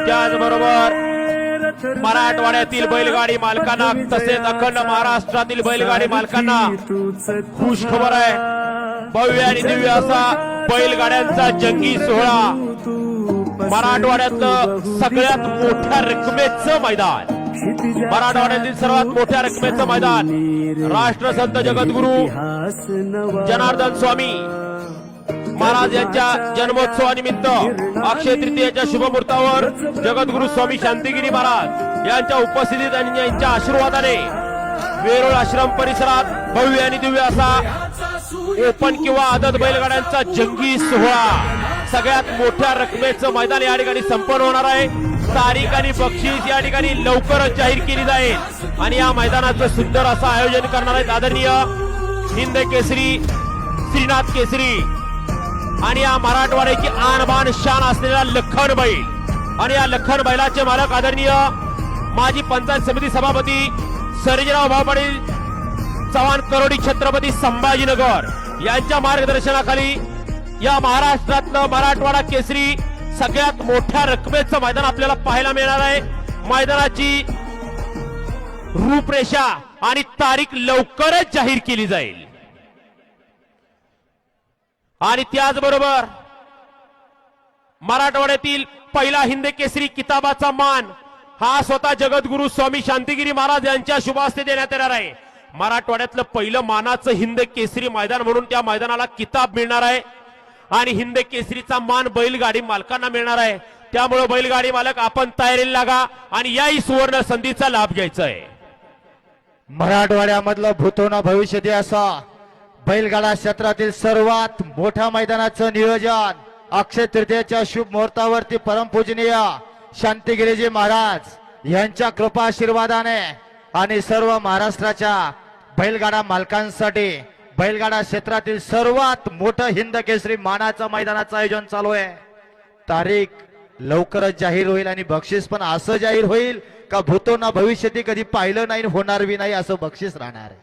त्याचबरोबर मराठवाड्यातील बैलगाडी मालकांना तसेच अखंड महाराष्ट्रातील बैलगाडी मालकांना खुश खबर आहे। भव्य आणि दिव्य असा बैलगाड्यांचा जंगी सोहळा, मराठवाड्यातलं सगळ्यात मोठ्या रकमेचं मैदान, मराठवाड्यातील सर्वात मोठ्या रकमेचं मैदान, राष्ट्रसंत जगद्गुरु जनार्दन स्वामी महाराज यांच्या जन्मोत्सवानिमित्त अक्षय तृतीयेच्या शुभमुहूर्तावर जगद्गुरु स्वामी शांतिगिरी महाराज यांच्या उपस्थितीत आणि यांच्या आशीर्वादाने वेरूळ आश्रम परिसरात भव्य आणि दिव्य असा ओपन किंवा आदत बैलगाड्यांचा जंगी सोहळा, सगळ्यात मोठ्या रकमेचं मैदान या ठिकाणी संपन्न होणार आहे। तारीख आणि बक्षीस या ठिकाणी लवकरच जाहीर केली जाईल आणि या मैदानाचं सुंदर असं आयोजन करणार आहेत आदरणीय हिंद केसरी श्रीनाथ केसरी आणि या मराठवाड्याची आणबाण शान असलेला लखन बैल आणि या लखन बैलाचे मालक आदरणीय माजी पंचायत समिती सभापती सर्जेराव भाऊ पाटील चव्हाण करोडी छत्रपती संभाजीनगर यांच्या मार्गदर्शनाखाली या महाराष्ट्रातलं मराठवाडा केसरी सगळ्यात मोठ्या रकमेचं मैदान आपल्याला पाहायला मिळणार आहे। मैदानाची रूपरेषा आणि तारीख लवकरच जाहीर केली जाईल आणि त्याचबरोबर मराठवाड्यातील पहिला हिंद केसरी किताबाचा मान हा स्वतः जगद्गुरु स्वामी शांतिगिरी महाराज यांच्या शुभ हस्ते देण्यात येणार आहे। मराठवाड्यातलं पहिलं मानाचं हिंद केसरी मैदान म्हणून त्या मैदानाला किताब मिळणार आहे आणि हिंद केसरीचा मान बैलगाडी मालकांना मिळणार आहे। त्यामुळे बैलगाडी मालक आपण तयारीला लागा आणि याही सुवर्ण संधीचा लाभ घ्यायचा आहे। मराठवाड्यामधलं भूतोना भविष्य असा बैलगाडा क्षेत्रातील सर्वात मोठ्या मैदानाचं नियोजन अक्षय तृतीयेच्या शुभ मुहूर्तावरती परमपूजनीय शांतिगिरीजी महाराज यांच्या कृपा आशीर्वादाने आणि सर्व महाराष्ट्राच्या बैलगाडा मालकांसाठी बैलगाडा क्षेत्रातील सर्वात मोठं हिंद केसरी मानाचं मैदानाचं आयोजन चालू आहे। तारीख लवकरच जाहीर होईल आणि बक्षीस पण असं जाहीर होईल का भूतोना भविष्यात कधी पाहिलं नाही होणार बी नाही असं बक्षीस राहणार आहे।